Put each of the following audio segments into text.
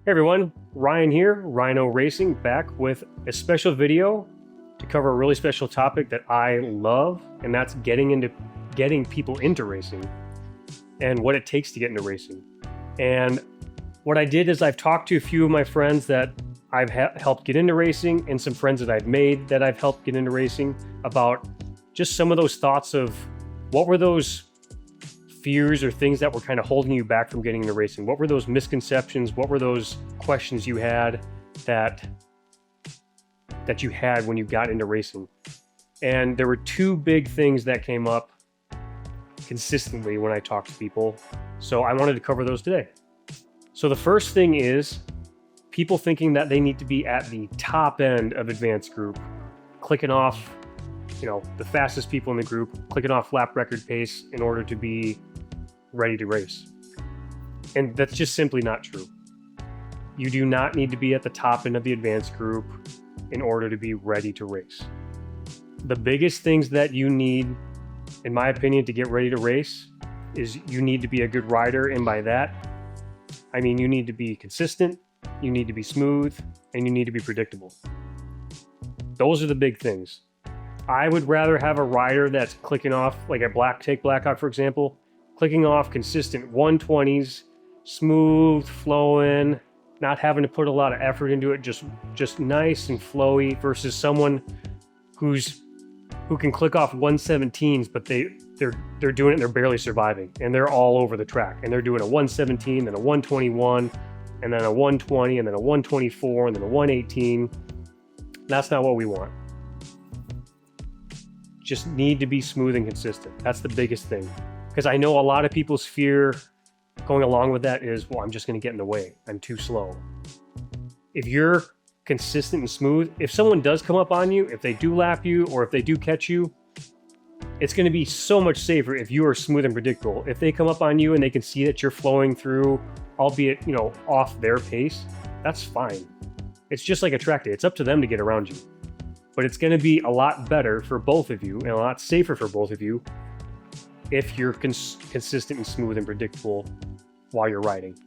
Hey everyone, Ryan here, Rhino Racing, back with a special video to cover a really special topic that I love, and that's getting people into racing and what it takes to get into racing. And what I did is I've talked to a few of my friends that I've helped get into racing and some friends that I've made that I've helped get into racing about just some of those thoughts of what were those fears or things that were kind of holding you back from getting into racing? What were those misconceptions? What were those questions you had that you had when you got into racing? And there were two big things that came up consistently when I talked to people. So I wanted to cover those today. So the first thing is people thinking that they need to be at the top end of advanced group, clicking off, the fastest people in the group, clicking off lap record pace in order to be ready to race. And that's just simply not true. You do not need to be at the top end of the advanced group in order to be ready to race. The biggest things that you need, in my opinion, to get ready to race is you need to be a good rider. And by that, I mean you need to be consistent, you need to be smooth, and you need to be predictable. Those are the big things. I would rather have a rider that's clicking off, like at Blackhawk, for example, clicking off consistent 120s, smooth, flowing, not having to put a lot of effort into it, just nice and flowy, versus someone who can click off 117s, but they're doing it and they're barely surviving, and they're all over the track, and they're doing a 117, then a 121, and then a 120, and then a 124, and then a 118. That's not what we want. Just need to be smooth and consistent. That's the biggest thing. Because I know a lot of people's fear going along with that is, well, I'm just going to get in the way. I'm too slow. If you're consistent and smooth, if someone does come up on you, if they do lap you, or if they do catch you, it's going to be so much safer if you are smooth and predictable. If they come up on you and they can see that you're flowing through, albeit, off their pace, that's fine. It's just like a track day. It's up to them to get around you. But it's going to be a lot better for both of you and a lot safer for both of you if you're consistent and smooth and predictable while you're riding.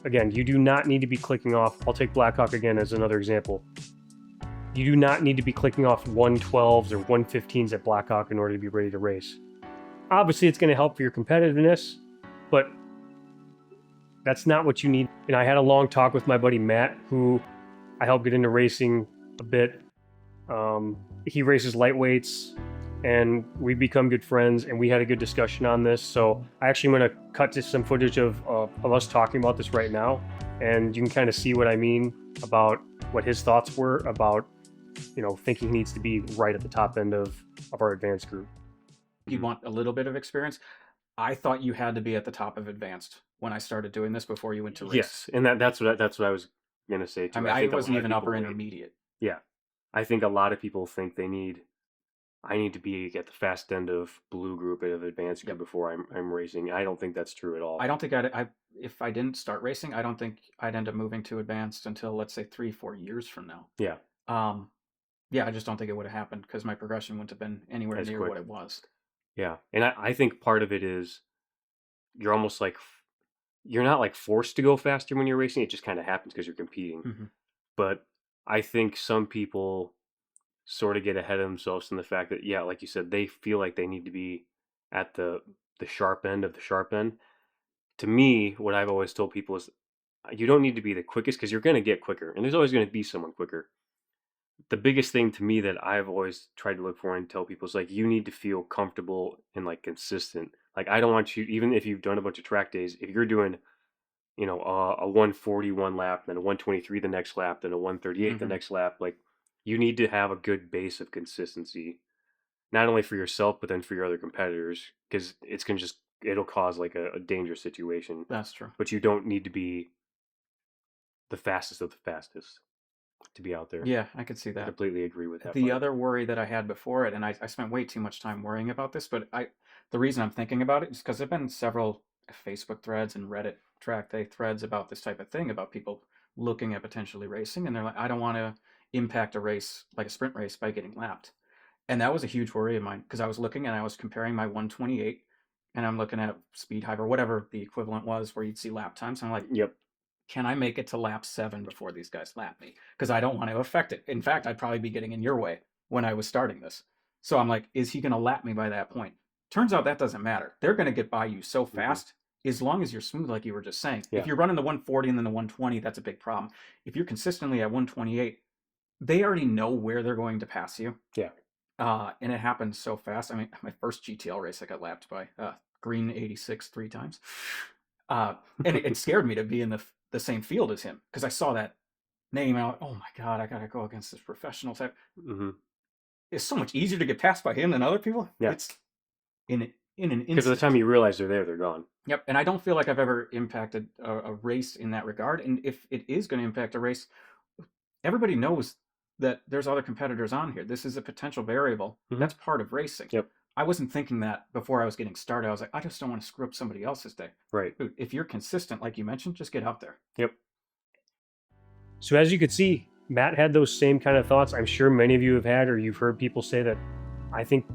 Again, you do not need to be clicking off. I'll take Blackhawk again as another example. You do not need to be clicking off 112s or 115s at Blackhawk in order to be ready to race. Obviously, it's going to help for your competitiveness, but that's not what you need. And I had a long talk with my buddy Matt, who I helped get into racing a bit. He races lightweights, and we've become good friends, and we had a good discussion on this. So I actually going to cut to some footage of us talking about this right now, and you can kind of see what I mean about what his thoughts were about, thinking he needs to be right at the top end of our advanced group. You want a little bit of experience. I thought you had to be at the top of advanced when I started doing this before you went to race. Yes, and that's what I was going to say too. I mean, I wasn't even upper intermediate. Yeah. I think a lot of people think I need to be at the fast end of blue group of advanced group before I'm racing. I don't think that's true at all. I don't think if I didn't start racing, I don't think I'd end up moving to advanced until, let's say, 3-4 years from now. Yeah. I just don't think it would have happened because my progression wouldn't have been anywhere near what it was. Yeah. And I think part of it is you're almost like, you're not like forced to go faster when you're racing. It just kind of happens because you're competing. Mm-hmm. But I think some people sort of get ahead of themselves in the fact that, yeah, like you said, they feel like they need to be at the sharp end of the sharp end. To me, what I've always told people is you don't need to be the quickest, because you're going to get quicker, and there's always going to be someone quicker. The biggest thing to me that I've always tried to look for and tell people is, like, you need to feel comfortable and like consistent. Like, I don't want you, even if you've done a bunch of track days, if you're doing a 141 lap, then a 123 the next lap, then a 138 the next lap, like, you need to have a good base of consistency, not only for yourself, but then for your other competitors, because it'll cause like a dangerous situation. That's true. But you don't need to be the fastest of the fastest to be out there. Yeah, I could see that. I completely agree with that. The other worry that I had before it, and I spent way too much time worrying about this, but the reason I'm thinking about it is because there have been several Facebook threads and Reddit track day threads about this type of thing, about people looking at potentially racing, and they're like, I don't want to impact a race like a sprint race by getting lapped. And that was a huge worry of mine, because I was looking and I was comparing my 128 and I'm looking at Speed Hive or whatever the equivalent was where you'd see lap times, and I'm like, yep, can I make it to lap 7 before these guys lap me? Because I don't want to affect it. In fact, I'd probably be getting in your way when I was starting this. So I'm like, is he going to lap me by that point? Turns out that doesn't matter. They're going to get by you so fast as long as you're smooth, like you were just saying. Yeah. If you're running the 140 and then the 120, that's a big problem. If you're consistently at 128, they already know where they're going to pass you. Yeah. And it happens so fast. I mean, my first GTL race, I got lapped by Green 86 3 times. And it scared me to be in the same field as him because I saw that name and I went, oh my God, I got to go against this professional type. It's so much easier to get passed by him than other people. Yeah. It's in an instant. Because by the time you realize they're there, they're gone. Yep. And I don't feel like I've ever impacted a race in that regard. And if it is going to impact a race, everybody knows that there's other competitors on here. This is a potential variable. That's part of racing. Yep. I wasn't thinking that before I was getting started. I was like, I just don't want to screw up somebody else's day. Right. Dude, if you're consistent, like you mentioned, just get out there. Yep. So as you could see, Matt had those same kind of thoughts. I'm sure many of you have had, or you've heard people say that. I think,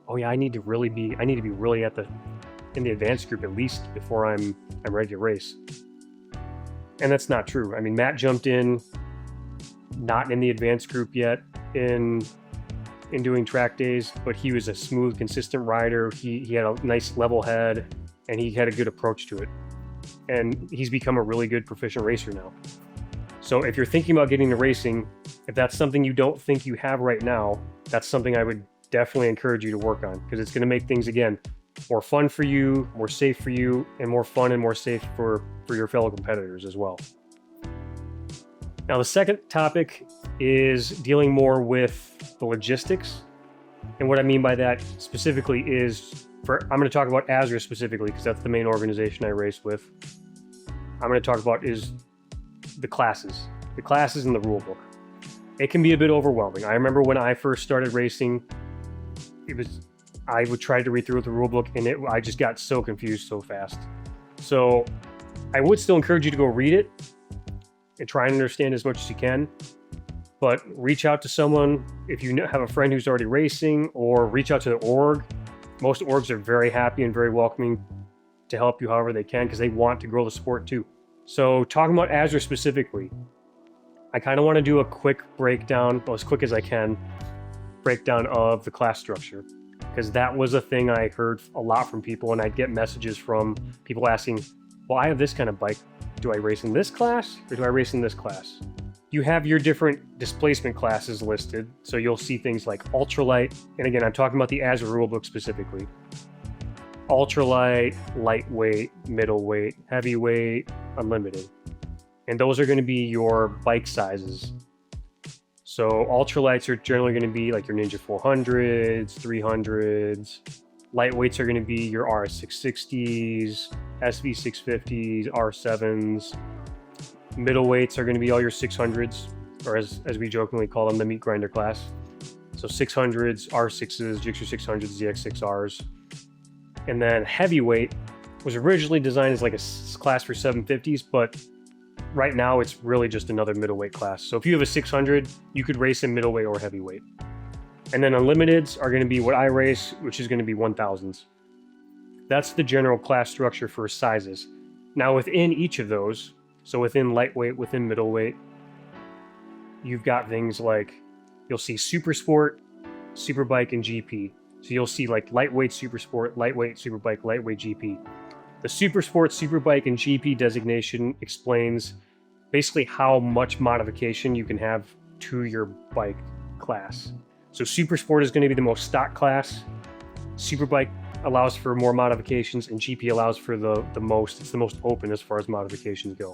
oh yeah, I need to be really in the advanced group at least before I'm ready to race. And that's not true. I mean, Matt jumped in, not in the advanced group yet in doing track days, but he was a smooth, consistent rider. He had a nice level head and he had a good approach to it. And he's become a really good proficient racer now. So if you're thinking about getting into racing, if that's something you don't think you have right now, that's something I would definitely encourage you to work on because it's going to make things, again, more fun for you, more safe for you, and more fun and more safe for your fellow competitors as well. Now, the second topic is dealing more with the logistics. And what I mean by that specifically is, I'm going to talk about ASRA specifically because that's the main organization I race with. I'm going to talk about is the classes in the rule book. It can be a bit overwhelming. I remember when I first started racing, I would try to read through the rule book and I just got so confused so fast. So I would still encourage you to go read it and try and understand as much as you can, but reach out to someone if you have a friend who's already racing, or reach out to the org. Most orgs are very happy and very welcoming to help you however they can because they want to grow the sport too. So talking about ASRA specifically, I kind of want to do a quick breakdown, as quick as I can, breakdown of the class structure, because that was a thing I heard a lot from people, and I'd get messages from people asking, well, I have this kind of bike. Do I race in this class or do I race in this class? You have your different displacement classes listed. So you'll see things like ultralight. And again, I'm talking about the ASRA rulebook specifically. Ultralight, lightweight, middleweight, heavyweight, unlimited. And those are going to be your bike sizes. So ultralights are generally going to be like your Ninja 400s, 300s. Lightweights are going to be your RS660s, SV650s, R7s. Middleweights are going to be all your 600s, or as we jokingly call them, the meat grinder class. So 600s, R6s, Gixxer 600s, ZX6Rs. And then heavyweight was originally designed as like a class for 750s, but right now it's really just another middleweight class. So if you have a 600, you could race in middleweight or heavyweight. And then unlimiteds are going to be what I race, which is going to be 1000s. That's the general class structure for sizes. Now within each of those, so within lightweight, within middleweight, you've got things like, you'll see super sport, superbike, and GP. So you'll see like lightweight super sport, lightweight superbike, lightweight GP. The super sport, superbike, and GP designation explains basically how much modification you can have to your bike class. So super sport is going to be the most stock class. Superbike allows for more modifications, and GP allows for the most. It's the most open as far as modifications go.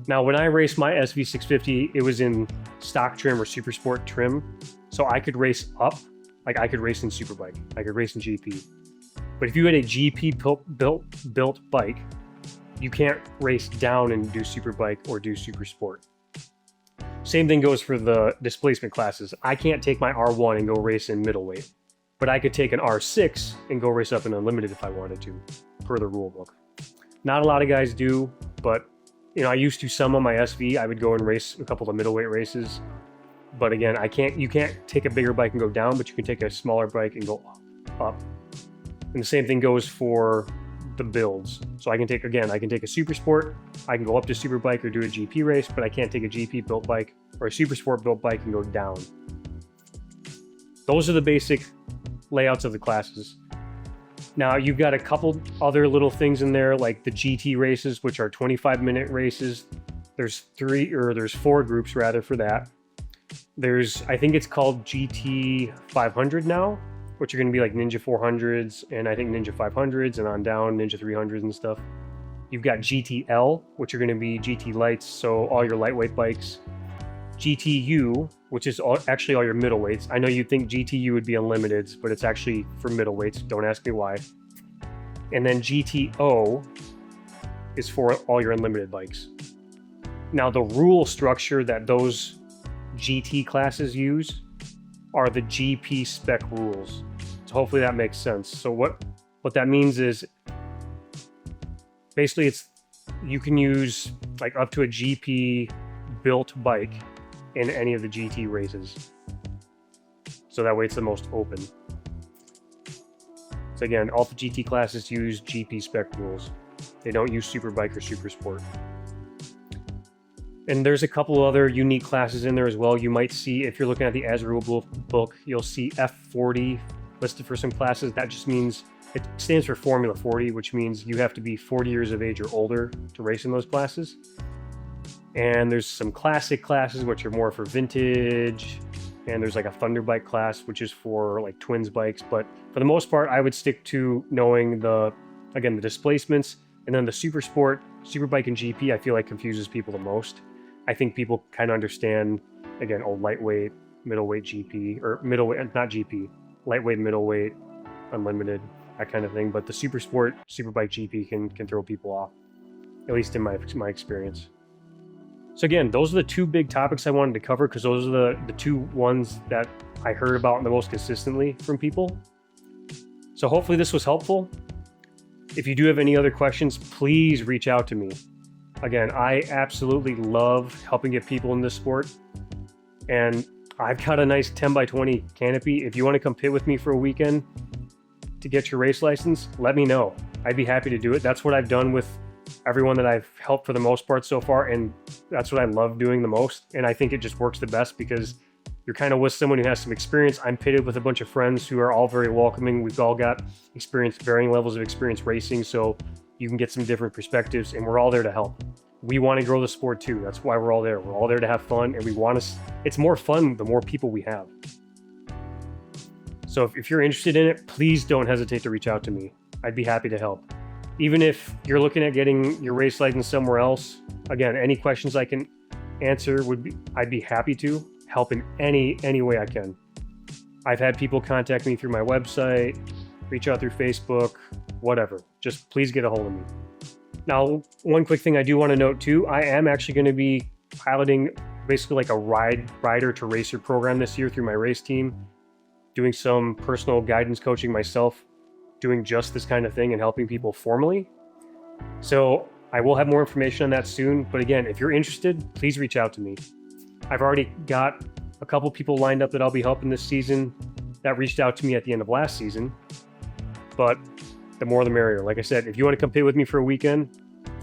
Now, when I raced my SV650, it was in stock trim or super sport trim. So I could race up, like I could race in superbike, I could race in GP. But if you had a GP built bike, you can't race down and do superbike or do super sport. Same thing goes for the displacement classes. I can't take my R1 and go race in middleweight, but I could take an R6 and go race up in unlimited if I wanted to, per the rule book. Not a lot of guys do, but I used to. Some on my SV, I would go and race a couple of middleweight races. But again, you can't take a bigger bike and go down, but you can take a smaller bike and go up. And the same thing goes for the builds. So I can take a super sport, I can go up to super bike or do a GP race, but I can't take a GP built bike or a super sport built bike and go down. Those are the basic layouts of the classes. Now you've got a couple other little things in there, like the GT races, which are 25-minute races. There's 4 groups rather for that. I think it's called GT 500 now, which are going to be like Ninja 400s and I think Ninja 500s and on down Ninja 300s and stuff. You've got GTL, which are going to be GT lights, so all your lightweight bikes. GTU, which is actually all your middleweights. I know you'd think GTU would be unlimiteds, but it's actually for middleweights. Don't ask me why. And then GTO is for all your unlimited bikes. Now the rule structure that those GT classes use are the GP spec rules. So hopefully that makes sense. So what that means is basically you can use like up to a GP built bike in any of the GT races. So that way it's the most open. So again, all the GT classes use GP spec rules. They don't use Superbike or Super Sport. And there's a couple other unique classes in there as well. You might see, if you're looking at the ASRA rule book, you'll see F40 listed for some classes. That just means, it stands for Formula 40, which means you have to be 40 years of age or older to race in those classes. And there's some classic classes, which are more for vintage. And there's like a Thunder Bike class, which is for like twins bikes. But for the most part, I would stick to knowing the displacements. And then the Super Sport, Superbike, and GP, I feel like confuses people the most. I think people kind of understand, again, lightweight, middleweight GP, or middleweight, not GP, lightweight, middleweight, unlimited, that kind of thing. But the Super Sport, Superbike, GP can throw people off, at least in my experience. So again, those are the 2 big topics I wanted to cover because those are the 2 ones that I heard about the most consistently from people. So hopefully this was helpful. If you do have any other questions, please reach out to me. Again, I absolutely love helping get people in this sport. And I've got a nice 10x20 canopy. If you want to come pit with me for a weekend to get your race license, let me know. I'd be happy to do it. That's what I've done with everyone that I've helped for the most part so far. And that's what I love doing the most. And I think it just works the best because you're kind of with someone who has some experience. I'm pitted with a bunch of friends who are all very welcoming. We've all got experience, varying levels of experience racing. So you can get some different perspectives and we're all there to help. We want to grow the sport too. That's why we're all there. We're all there to have fun and we want to, it's more fun the more people we have. So if you're interested in it, please don't hesitate to reach out to me. I'd be happy to help. Even if you're looking at getting your race license somewhere else, again, any questions I can answer I'd be happy to help in any way I can. I've had people contact me through my website, reach out through Facebook, whatever. Just please get a hold of me. Now, one quick thing I do want to note too, I am actually going to be piloting basically like a rider to racer program this year through my race team, doing some personal guidance coaching myself, doing just this kind of thing and helping people formally. So I will have more information on that soon. But again, if you're interested, please reach out to me. I've already got a couple people lined up that I'll be helping this season that reached out to me at the end of last season. But the more the merrier. Like I said, if you want to come pit with me for a weekend,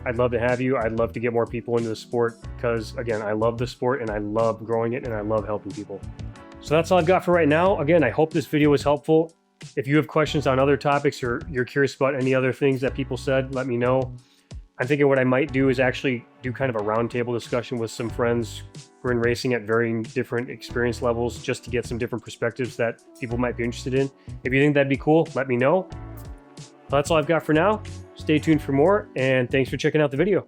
I'd love to have you. I'd love to get more people into the sport because, again, I love the sport and I love growing it and I love helping people. So that's all I've got for right now. Again, I hope this video was helpful. If you have questions on other topics or you're curious about any other things that people said, let me know. I'm thinking what I might do is actually do kind of a roundtable discussion with some friends who are in racing at varying different experience levels just to get some different perspectives that people might be interested in. If you think that'd be cool, let me know. That's all I've got for now. Stay tuned for more, and thanks for checking out the video.